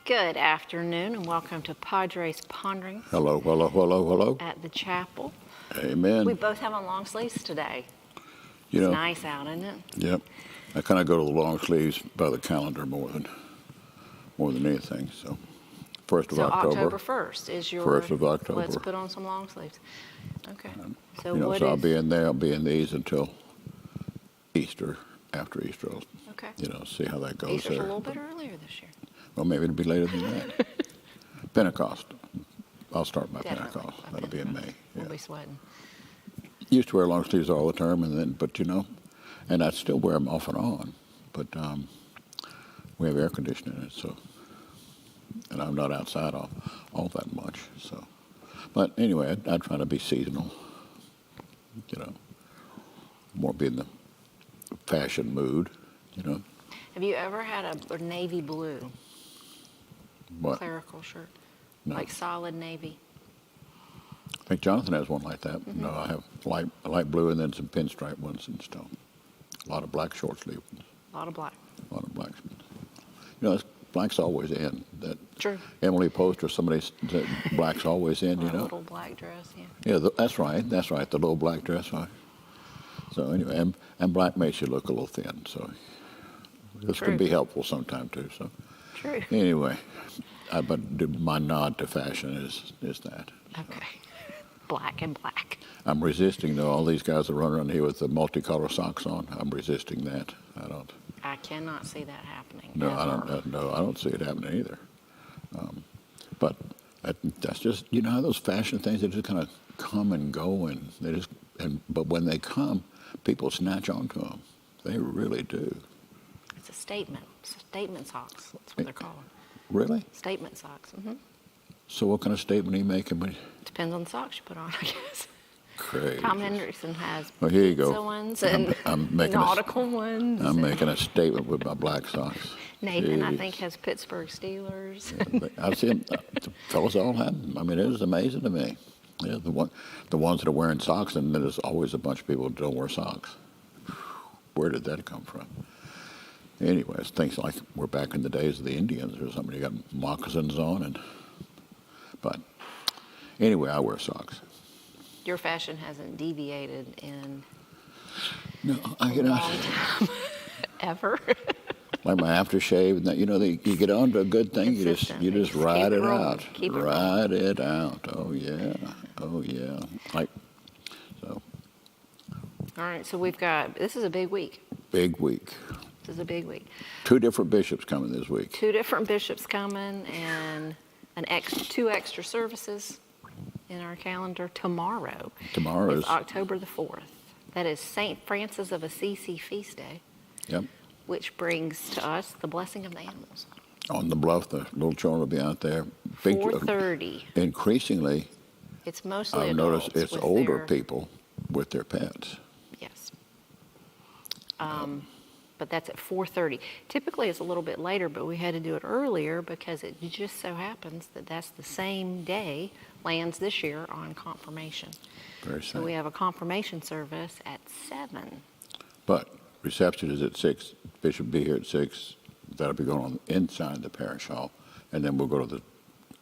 Good afternoon and welcome to Padre's Ponderings. Hello, hello, hello, hello. At the chapel. Amen. We both have on long sleeves today. You know, it's nice out, isn't it? Yep. I kind of go to the long sleeves by the calendar more than anything. So, 1st of October. October 1st is your 1st of October. Let's put on some long sleeves. Okay. So I'll be in there. I'll be in these until Easter. After Easter, I'll see how that goes. Easter's a little bit earlier this year. Well, maybe it'll be later than that. Pentecost. I'll start by Definitely. Pentecost. That'll be in May. Yeah. We'll be sweating. Used to wear long sleeves all the time, and I'd still wear them off and on. But we have air conditioning in it, so, and I'm not outside all that much. So, but anyway, I try to be seasonal. More be in the fashion mood. Have you ever had a navy blue clerical shirt? No. Like solid navy? I think Jonathan has one like that. Mm-hmm. No, I have light blue and then some pinstripe ones and stuff. A lot of black short sleeve ones. A lot of black. A lot of blacks. Black's always in. That True. Emily Post or somebody said black's always in, A little black dress, yeah. Yeah, that's right. That's right. The little black dress. Right. So anyway, and black makes you look a little thin. So this can be helpful sometime too. So True. Anyway, but my nod to fashion is that. Okay. Black and black. I'm resisting though. All these guys that run around here with the multicolor socks on. I'm resisting that. I cannot see that happening. No, ever. I don't see it happening either. But that's just how those fashion things, they just kind of come and go, but when they come, people snatch onto them. They really do. It's a statement. Statement socks. That's what they're called. Really? Statement socks. Mm-hmm. So what kind of statement are you making? Depends on the socks you put on, I guess. Crazy. Tom Hendrickson has here you go. ones and I'm making nautical ones. I'm making a statement with my black socks. Nathan, I think, has Pittsburgh Steelers. I've seen the fellas all have them. I mean, it is amazing to me. Yeah, the ones that are wearing socks, and there's always a bunch of people that don't wear socks. Where did that come from? Anyways, things like we're back in the days of the Indians or something. You got moccasins on, but anyway, I wear socks. Your fashion hasn't deviated in a long time, ever. Like my aftershave, and that you get onto a good thing, you just ride it out. Ride it out. Oh yeah. Like so. All right, so this is a big week. Big week. This is a big week. 2 different bishops coming this week. 2 different bishops coming, and 2 extra services in our calendar. Tomorrow is October the 4th. That is St. Francis of Assisi feast day. Yep. Which brings to us the blessing of the animals. On the bluff, the little children will be out there. 4:30. Increasingly, it's mostly I've noticed it's older people with their pets. Yes. But that's at 4:30. Typically, it's a little bit later, but we had to do it earlier because it just so happens that that's the same day lands this year on confirmation. Very so we have a confirmation service at 7. But reception is at 6. Bishop will be here at 6. That'll be going on inside the parish hall. And then we'll go to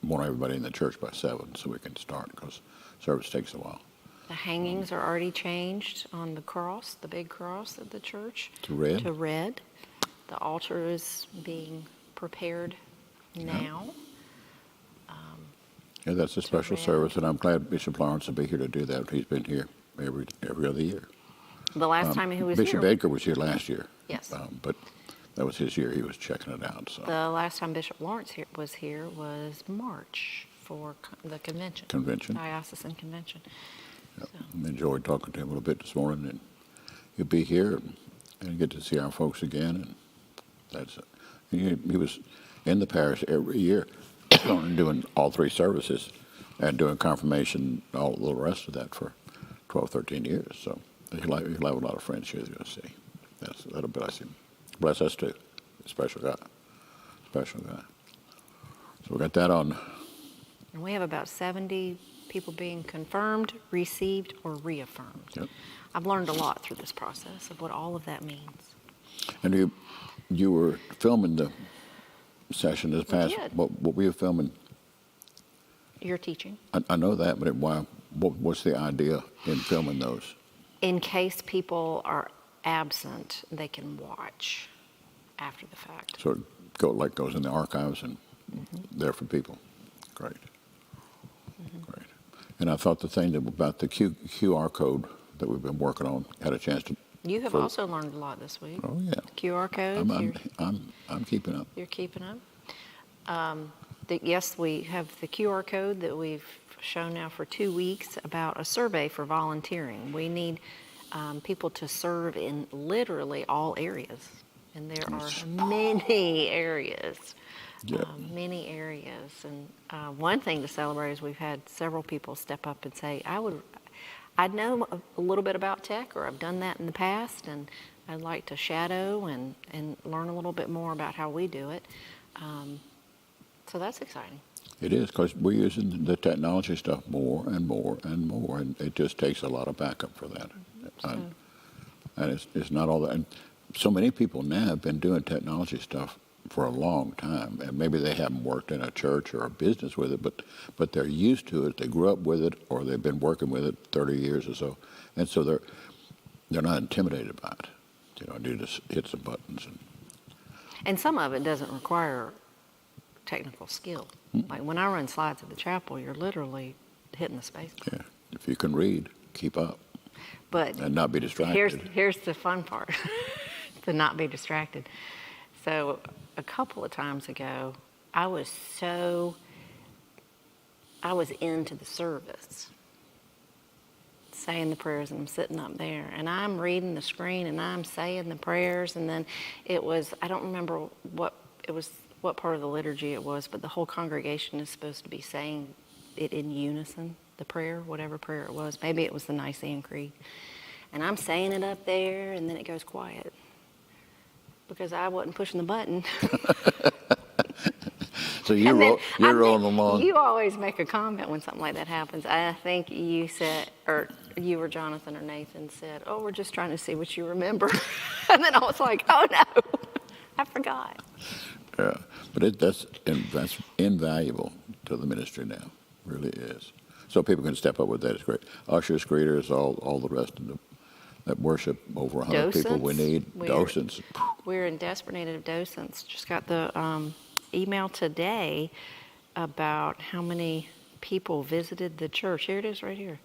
want everybody in the church by 7 so we can start because service takes a while. The hangings are already changed on the cross, the big cross of the church. To red. To red. The altar is being prepared now. Yeah, that's a special service, and I'm glad Bishop Lawrence will be here to do that. He's been here every other year. The last time he was Bishop here. Baker was here last year. Yes. But that was his year. He was checking it out. So. The last time Bishop Lawrence was here was March for the convention. Diocesan convention. Yep. So. Enjoyed talking to him a little bit this morning, and he'll be here and get to see our folks again. And that's it. He was in the parish every year doing all 3 services and doing confirmation, all the rest of that for 12, 13 years. So he'll have a lot of friends here that you'll see. That'll bless him. Bless us too. Special guy. So we got that on. And we have about 70 people being confirmed, received, or reaffirmed. Yep. I've learned a lot through this process of what all of that means. And you were filming session this past. did. What were you filming? You're teaching. I know that, but what's the idea in filming those? In case people are absent, they can watch after the fact. So it goes in the archives and there for people. Great. Great. And I thought the thing about the QR code that we've been working on had a chance to. You have also learned a lot this week. Oh yeah. QR codes. I'm keeping up. You're keeping up. Yes, we have the QR code that we've shown now for 2 weeks about a survey for volunteering. We need people to serve in literally all areas, and there are many areas. Yeah. Many areas. And one thing to celebrate is we've had several people step up and say, I know a little bit about tech, or I've done that in the past, and I'd like to shadow and learn a little bit more about how we do it. So that's exciting. It is, because we're using the technology stuff more and more and more, and it just takes a lot of backup for that. And it's not all that. And so many people now have been doing technology stuff for a long time, and maybe they haven't worked in a church or a business with it, but they're used to it. They grew up with it, or they've been working with it 30 years or so, and so they're not intimidated by it. You know, you just hit some buttons. And some of it doesn't require technical skill. Like when I run slides at the chapel, you're literally hitting the space bar. Yeah, if you can read, keep up, and not be distracted. Here's the fun part, to not be distracted. So a couple of times ago, I was into the service, saying the prayers, and I'm sitting up there, and I'm reading the screen, and I'm saying the prayers, and then I don't remember what part of the liturgy it was, but the whole congregation is supposed to be saying it in unison, the prayer, whatever prayer it was. Maybe it was the Nicene Creed. And I'm saying it up there, and then it goes quiet because I wasn't pushing the button. So you're rolling along. You always make a comment when something like that happens. I think you said, or you or Jonathan or Nathan said, "Oh, we're just trying to see what you remember." And then I was like, "Oh no, I forgot." Yeah, but that's invaluable to the ministry now. Really is. So people can step up with that. It's great. Ushers, greeters, all the rest of them that worship, over 100 people we need. Docents. We're in desperate need of docents. Just got the email today about how many people visited the church. Here it is right here.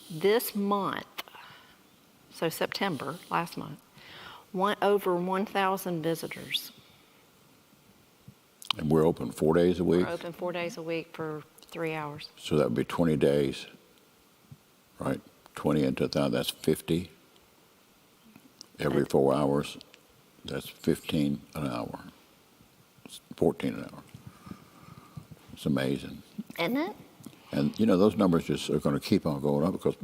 This month, so September, last month, over 1,000 visitors. And we're open 4 days a week? We're open 4 days a week for 3 hours. So that would be 20 days, right? 20 into 1,000, that's 50. Every 4 hours, that's 15 an hour. It's 14 an hour. It's amazing. Isn't it? And, those numbers just are going to keep on going up because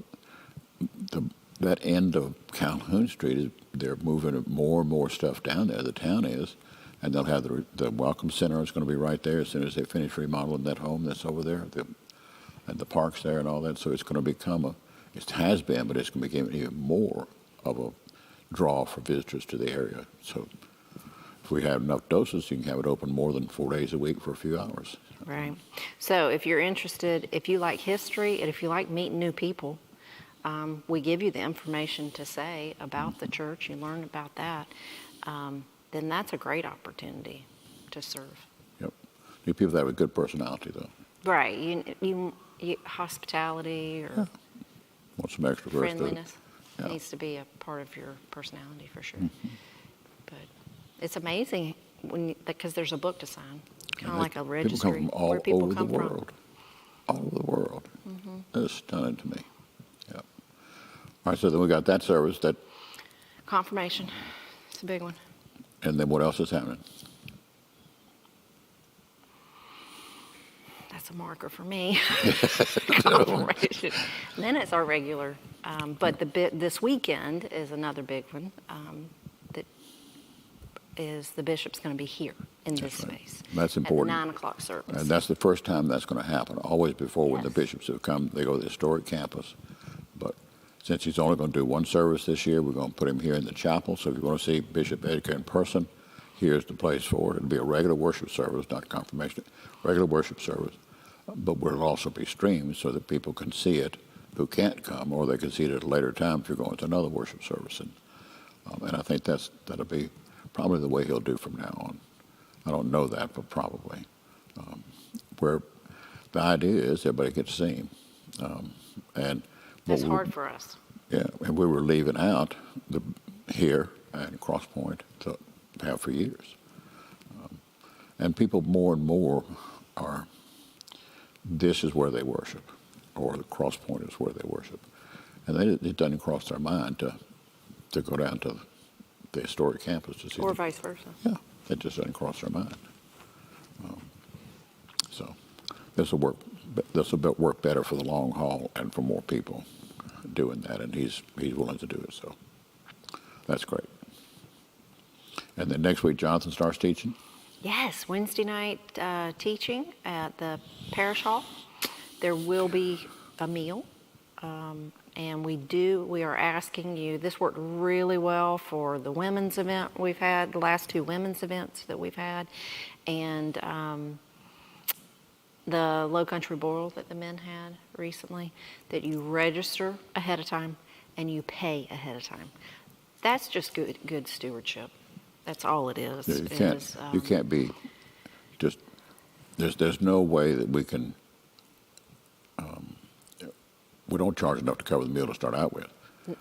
that end of Calhoun Street, they're moving more and more stuff down there, the town is. And they'll have the Welcome Center is going to be right there as soon as they finish remodeling that home that's over there, and the parks there and all that. So it's going to become it has been, but it's going to become even more of a draw for visitors to the area. So if we have enough doses, you can have it open more than 4 days a week for a few hours. Right. So if you're interested, if you like history, and if you like meeting new people, we give you the information to say about the church. You learn about that. Then that's a great opportunity to serve. Yep. New people that have a good personality, though. Right. You hospitality or want some extra friendliness needs to be a part of your personality for sure. But it's amazing because there's a book to sign, kind of like a registry where people come from. All over the world. It's stunning to me. Yeah. All right. So then we got that service. That confirmation. It's a big one. And then what else is happening? That's a marker for me. Confirmation. Then it's our regular. But this weekend is another big one. That is the bishop's going to be here in this space. That's important. At the 9 o'clock service. And that's the first time that's going to happen. Always before when the bishops have come, they go to the historic campus. But since he's only going to do one service this year, we're going to put him here in the chapel. So if you want to see Bishop Edgar in person, here's the place for it. It'll be a regular worship service, not a confirmation, regular worship service, but it'll also be streamed so that people can see it who can't come, or they can see it at a later time if you're going to another worship service. And I think that'll be probably the way he'll do from now on. I don't know that, but probably. Where the idea is everybody gets to see him. And That's hard for us. Yeah, and we were leaving out here and Cross Point to have for years. And people more and more this is where they worship, or the Cross Point is where they worship. And it doesn't cross their mind to go down to the historic campus to see. Or vice versa. Yeah, it just doesn't cross their mind. So this will work better for the long haul and for more people doing that, and he's willing to do it. So that's great. And then next week, Jonathan starts teaching. Yes, Wednesday night teaching at the parish hall. There will be a meal, and we are asking you. This worked really well for the women's event we've had, the last two women's events that we've had, and the Low Country Boil that the men had recently, that you register ahead of time and you pay ahead of time. That's just good stewardship. That's all it is. Yeah, you can't be just, there's no way that we can, we don't charge enough to cover the meal to start out with.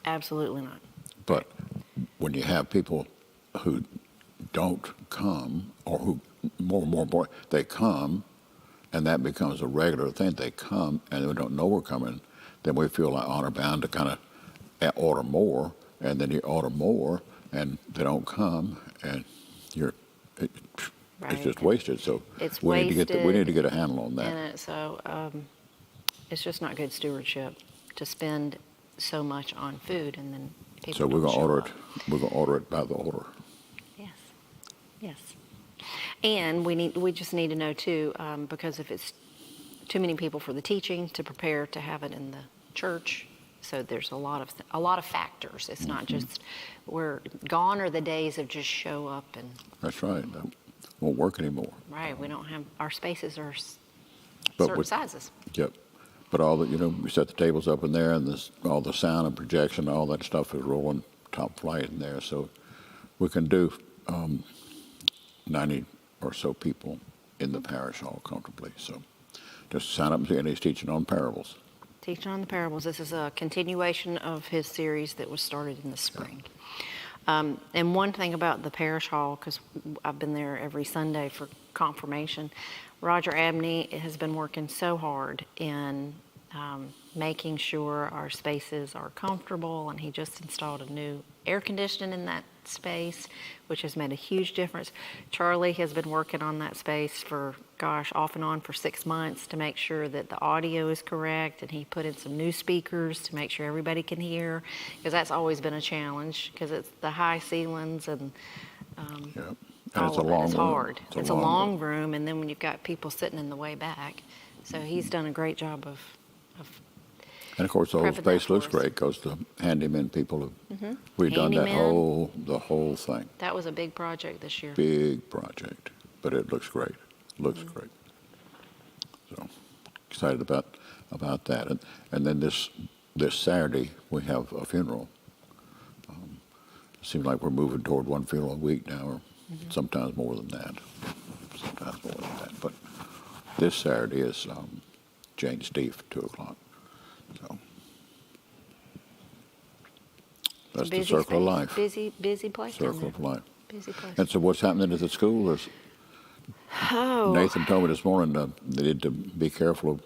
Absolutely not. But when you have people who don't come, or who more they come, and that becomes a regular thing. They come, and we don't know we're coming, then we feel like honor bound to kind of order more, and then you order more, and they don't come, and it's just wasted. So It's we wasted. We need to get a handle on that. And it's just not good stewardship to spend so much on food and then people So we're don't gonna show order up. it. We're gonna order it by the order. Yes. And we just need to know too, because if it's too many people for the teaching, to prepare to have it in the church. So there's a lot of factors. It's not just we're gone are the days of just show up and. That's right. That won't work anymore. Right. We don't have our spaces are But certain sizes. Yep. But all we set the tables up in there, and all the sound and projection, all that stuff is rolling top flight in there. So we can do 90 or so people in the parish hall comfortably. So just sign up, and he's teaching on parables. Teaching on the parables. This is a continuation of his series that was started in the spring. And one thing about the parish hall, because I've been there every Sunday for confirmation, Roger Abney has been working so hard in making sure our spaces are comfortable, and he just installed a new air conditioning in that space, which has made a huge difference. Charlie has been working on that space for, off and on for 6 months to make sure that the audio is correct, and he put in some new speakers to make sure everybody can hear, because that's always been a challenge, because it's the high ceilings and Yep. And all it's a of it long is room. hard. It's a long room, and then when you've got people sitting in the way back. So he's done a great job of And of course, the whole prepping that space for looks us. great because the handyman people have redone the whole thing. That was a big project this year. Big project, but it looks great. Looks great. So excited about that. And then this Saturday we have a funeral. It seems like we're moving toward one funeral a week now, or sometimes more than that. But this Saturday is Jane Steve, 2:00. So that's the circle of life. Busy place. down Circle of there. life. Busy place. And so what's happening at the school is Nathan told me this morning they need to be careful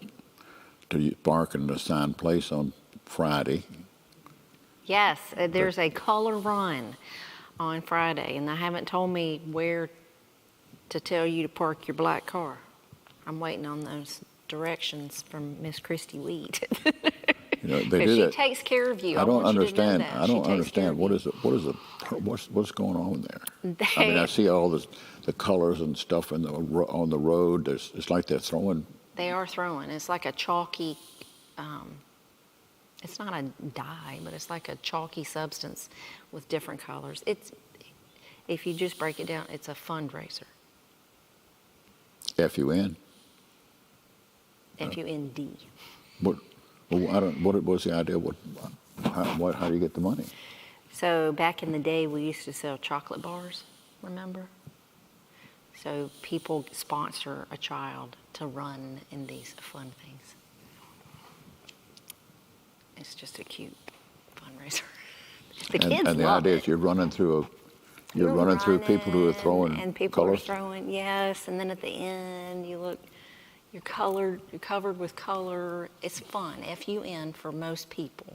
to park in an assigned place on Friday. Yes, there's a color run on Friday, and they haven't told me where to tell you to park your black car. I'm waiting on those directions from Miss Christy Wheat. They But do she that. takes care of you. I don't want you to know understand. that. I She don't takes care understand of what's going on there. They- I mean, I see all the colors and stuff on the road. It's like they're throwing. They are throwing. It's like a chalky, it's not a dye, but it's like a chalky substance with different colors. If you just break it down, it's a fundraiser. FUN. FUND. What? Well, I don't. What's the idea? How do you get the money? So back in the day, we used to sell chocolate bars. Remember? So people sponsor a child to run in these fun things. It's just a cute fundraiser. The kids And the love idea it. is you're running through people who are throwing and people colors. are throwing, yes. And then at the end, you look, you're covered with color. It's fun. FUN for most people,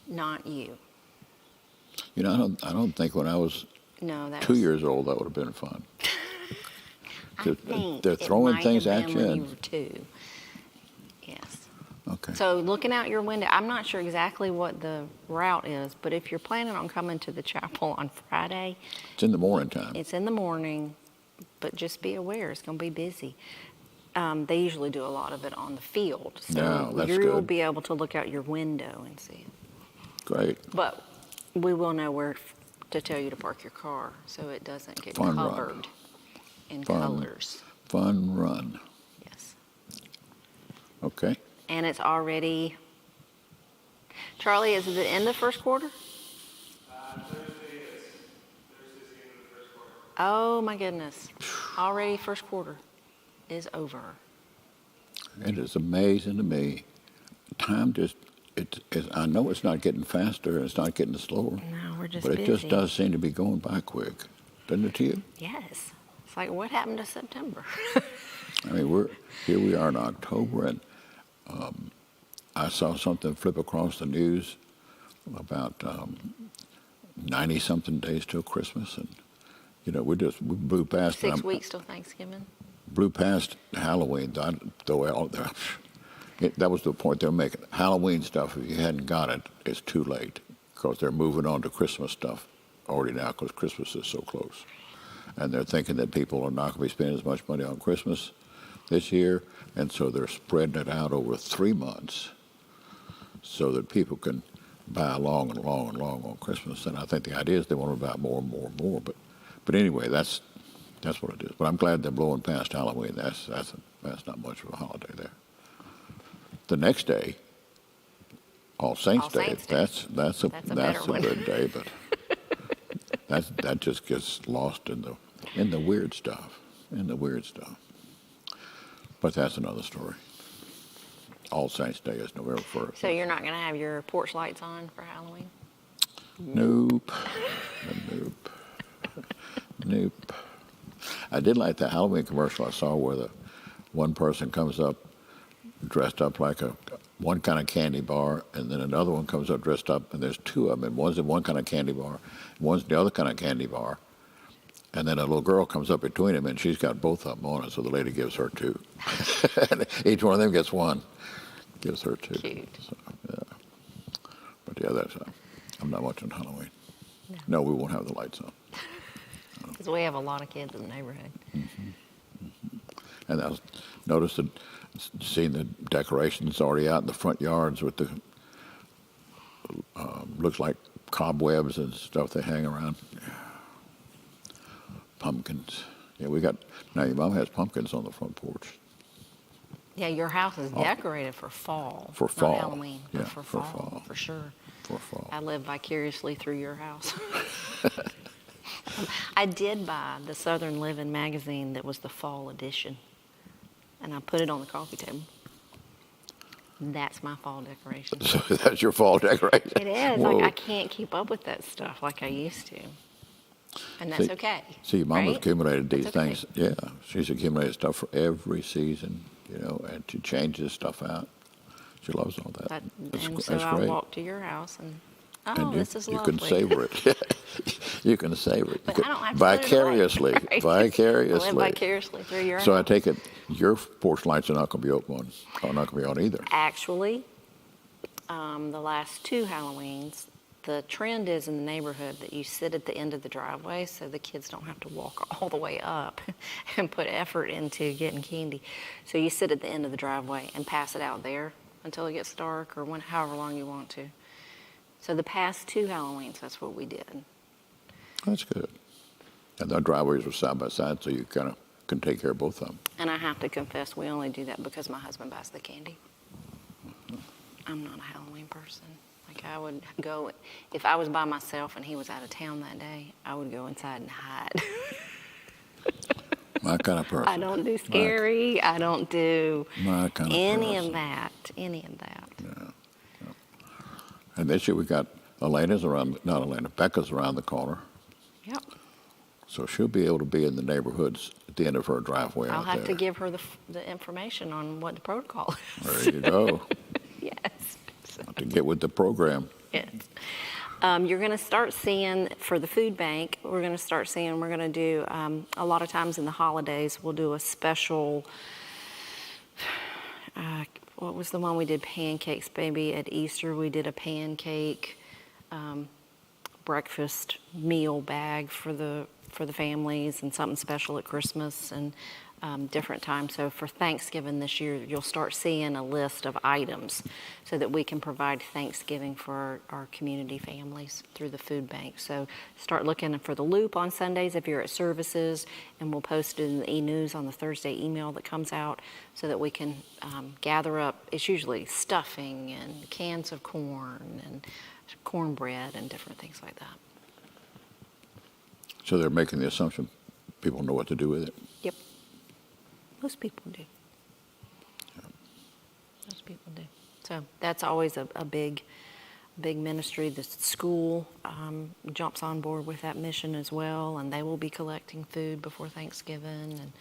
not you. You know, I don't think when I was No, that's 2 years old that would have been fun. I think They're throwing it might things have at been you. when And, you were 2. Yes. okay. So looking out your window, I'm not sure exactly what the route is, but if you're planning on coming to the chapel on Friday, It's in the morning time. it's in the morning, but just be aware it's going to be busy. They usually do a lot of it on the field, so No, that's you'll good. be able to look out your window and see it. Great. But we will know where to tell you to park your car so it doesn't get Fun run. covered in Fun. colors. Fun run. Yes. Okay. And it's already, Charlie, is it the end of the first quarter? Thursday's the end of the first quarter. Oh my goodness. Already first quarter is over. It is amazing to me. Time just, I know it's not getting faster and it's not getting slower. No, we're just But it busy. just does seem to be going by quick. Doesn't it to you? Yes. It's like, what happened to September? I mean, here we are in October, and I saw something flip across the news about 90-something days till Christmas, and you know we blew past 6 weeks till Thanksgiving. blew past Halloween. That was the point they were making. Halloween stuff, if you hadn't got it, it's too late because they're moving on to Christmas stuff already now because Christmas is so close. And they're thinking that people are not going to be spending as much money on Christmas this year, and so they're spreading it out over 3 months so that people can buy along and along and along on Christmas. And I think the idea is they want to buy more and more and more. But anyway, that's what it is. But I'm glad they're blowing past Halloween. That's not much of a holiday there. The next day, All Saints Day. Saints Day. That's a better one. good day, but that just gets lost in the weird stuff. But that's another story. All Saints Day is November 1st. So you're not going to have your porch lights on for Halloween? Nope. Nope. I did like that Halloween commercial I saw where the one person comes up dressed up like one kind of candy bar, and then another one comes up dressed up, and there's two of them. And one's in one kind of candy bar, and one's in the other kind of candy bar. And then a little girl comes up between them, and she's got both of them on it, so the lady gives her 2. And each one of them gets 1, gives her 2. Cute. So, yeah. But yeah, I'm not much on Halloween. No, we won't have the lights on. Because we have a lot of kids in the neighborhood. And I noticed seeing the decorations already out in the front yards with the looks like cobwebs and stuff they hang around. Pumpkins. Yeah, now your mom has pumpkins on the front porch. Yeah, your house is decorated for fall. For fall. Not Halloween, Yeah, but for for fall, fall. for sure. For fall. I live vicariously through your house. I did buy the Southern Living magazine that was the fall edition, and I put it on the coffee table. That's my fall decoration. So that's your fall decoration. It is. Whoa. Like, I can't keep up with that stuff like I used to. And that's okay. See, Mama's right? accumulated these That's okay. things. Yeah, she's accumulated stuff for every season, and she changes stuff out. She loves all that. And so that's I great. walk to your house and, And this is you lovely. can savor it. You can savor it. But I don't have to put it away, vicariously. right? Vicariously. I live vicariously through your So I house. take it your porch lights are not going to be open or not going to be on either. Actually, the last 2 Halloweens, the trend is in the neighborhood that you sit at the end of the driveway so the kids don't have to walk all the way up and put effort into getting candy. So you sit at the end of the driveway and pass it out there until it gets dark or however long you want to. So the past 2 Halloweens, that's what we did. That's good. And the driveways are side by side, so you kind of can take care of both of them. And I have to confess, we only do that because my husband buys the candy. I'm not a Halloween person. Like, I would go, if I was by myself and he was out of town that day, I would go inside and hide. My kind of person. I don't do scary. I don't do My kind of any person. of that. Any of that. Yeah. And this year we got Becca's around the corner. Yep. So she'll be able to be in the neighborhoods at the end of her driveway I'll out have there. to give her the information on what the protocol is. There you go. Yes. To get with the program. Yes. You're going to start seeing, for the food bank, we're going to do, a lot of times in the holidays, we'll do a special, what was the one we did pancakes, baby? At Easter, we did a pancake breakfast meal bag for the families, and something special at Christmas and different times. So for Thanksgiving this year, you'll start seeing a list of items so that we can provide Thanksgiving for our community families through the food bank. So start looking for the Loop on Sundays if you're at services, and we'll post it in the e-news on the Thursday email that comes out so that we can gather up. It's usually stuffing and cans of corn and cornbread and different things like that. So they're making the assumption people know what to do with it. Yep. Most people do. Most people do. So that's always a big ministry. The school jumps on board with that mission as well, and they will be collecting food before Thanksgiving, and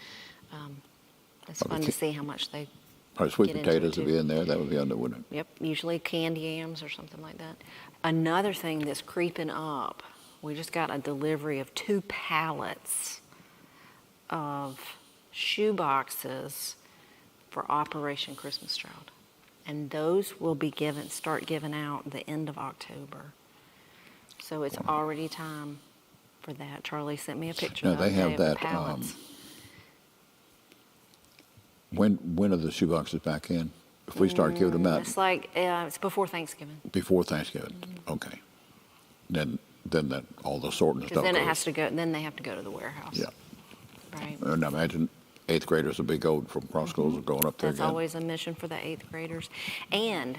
it's fun to see how much they Sweet get into potatoes it, would be in there. That would be under, wouldn't it? Yep, usually candy yams or something like that. Another thing that's creeping up, we just got a delivery of 2 pallets of shoeboxes for Operation Christmas Child. And those will be start giving out at the end of October. So it's already time for that. Charlie sent me a picture Now the they other day have of the that. pallets. When are the shoeboxes back in? If we start giving them out It's like, it's before Thanksgiving. before Thanksgiving, okay. Then that all the sorting and Because stuff then goes. then they have to go to the warehouse. Yeah. Right. And I imagine 8th graders will be going from cross schools and going up there That's again. always a mission for the 8th graders. And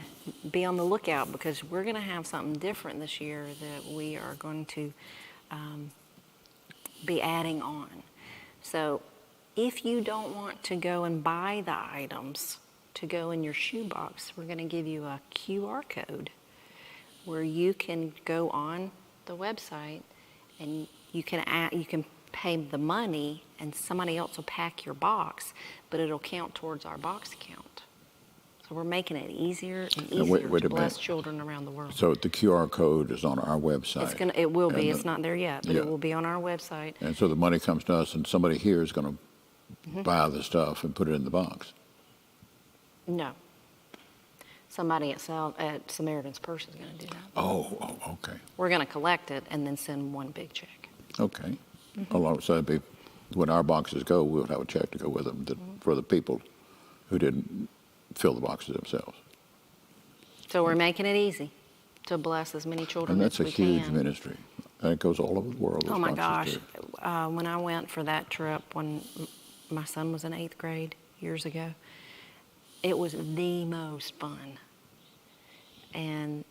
be on the lookout, because we're going to have something different this year that we are going to be adding on. So if you don't want to go and buy the items to go in your shoebox, we're going to give you a QR code where you can go on the website and you can pay the money and somebody else will pack your box, but it'll count towards our box count. So we're making it easier and easier wait to a bless minute. children around the world. So the QR code is on our website. It will be. And It's not there yet, but yeah. it will be on our website. And so the money comes to us and somebody here is going to buy the stuff and put it in the box. No. Somebody at Samaritan's Purse is going to do that. Oh, okay. We're going to collect it and then send one big check. Okay. So it'd be, when our boxes go, we'll have a check to go with them for the people who didn't fill the boxes themselves. So we're making it easy to bless as many children And as that's a we huge can. ministry. And it goes all over the world. Oh those my boxes gosh. do. When I went for that trip when my son was in 8th grade years ago, it was the most fun. And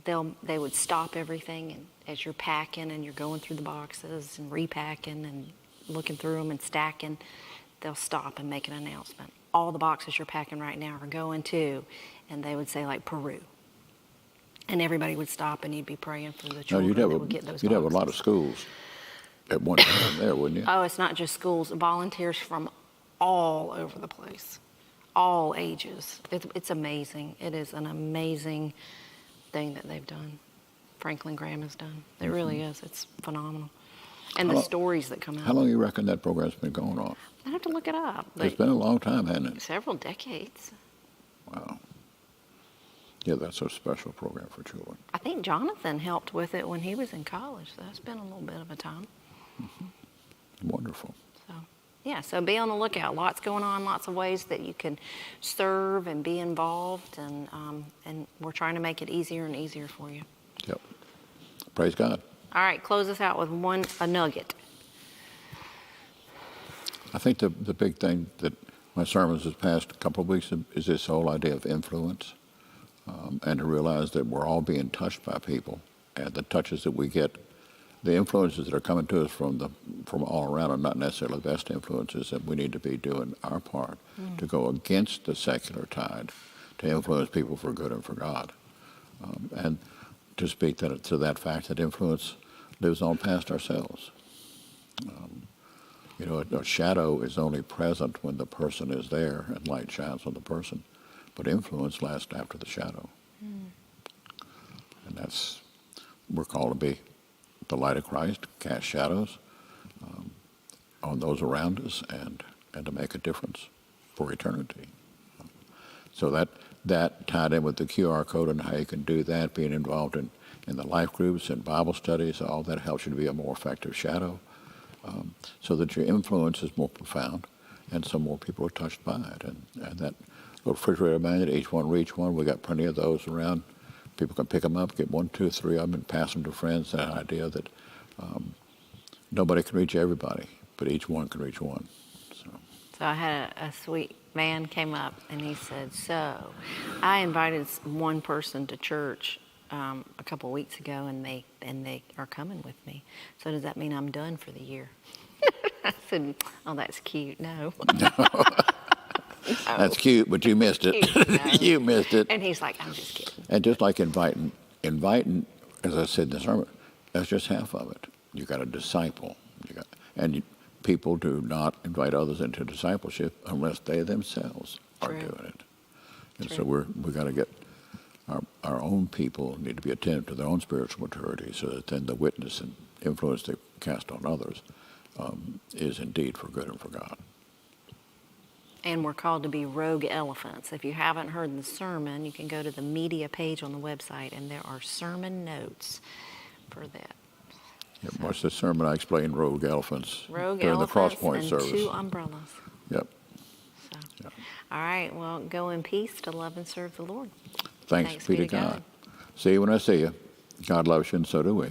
they would stop everything, and as you're packing and you're going through the boxes and repacking and looking through them and stacking, they'll stop and make an announcement. All the boxes you're packing right now are going to, and they would say like Peru. And everybody would stop and you'd be praying for the Now, children that would get those boxes. you'd have a lot of schools at one time there, wouldn't you? Oh, it's not just schools, volunteers from all over the place, all ages. It's amazing. It is an amazing thing that they've done. Franklin Graham has done. It really is. It's phenomenal. And the stories that come out. How long do you reckon that program's been going on? I have to look it up. It's But been a long time, hasn't it? several decades. Wow. Yeah, that's a special program for children. I think Jonathan helped with it when he was in college. So that's been a little bit of a time. Wonderful. So, yeah, so be on the lookout. Lots going on, lots of ways that you can serve and be involved, and we're trying to make it easier and easier for you. Yep. Praise God. All right, close us out with a nugget. I think the big thing that my sermons this past couple of weeks is this whole idea of influence, and to realize that we're all being touched by people, and the touches that we get, the influences that are coming to us from all around are not necessarily the best influences, and we need to be doing our part to go against the secular tide, to influence people for good and for God, and to speak to that fact that influence lives on past ourselves. A shadow is only present when the person is there and light shines on the person, but influence lasts after the shadow. And we're called to be the light of Christ, cast shadows on those around us, and to make a difference for eternity. So that tied in with the QR code and how you can do that, being involved in the life groups and Bible studies, all that helps you to be a more effective shadow, so that your influence is more profound and so more people are touched by it. And that little refrigerator magnet, each one reach one, we got plenty of those around. People can pick them up, get 1, 2, 3 of them, and pass them to friends. That idea that nobody can reach everybody, but each one can reach one. So I had a sweet man came up and he said, so I invited one person to church a couple of weeks ago, and they are coming with me. So does that mean I'm done for the year? I said, oh, that's cute. No. No. That's cute, but you missed it. No. You missed it. And he's like, I'm just kidding. And just like inviting, as I said in the sermon, that's just half of it. You got to disciple. People do not invite others into discipleship unless they themselves are doing it. And so we got to get our own people need to be attentive to their own spiritual maturity, so that then the witness and influence they cast on others is indeed for good and for God. And we're called to be rogue elephants. If you haven't heard the sermon, you can go to the media page on the website, and there are sermon notes for that. Yep, watch the sermon. I explained rogue elephants Rogue during the elephants Crosspoint and service. 2 umbrellas. Yep. So, all right, well, go in peace to love and serve the Lord. Thanks be to God. See you when I see you. God loves you, and so do we.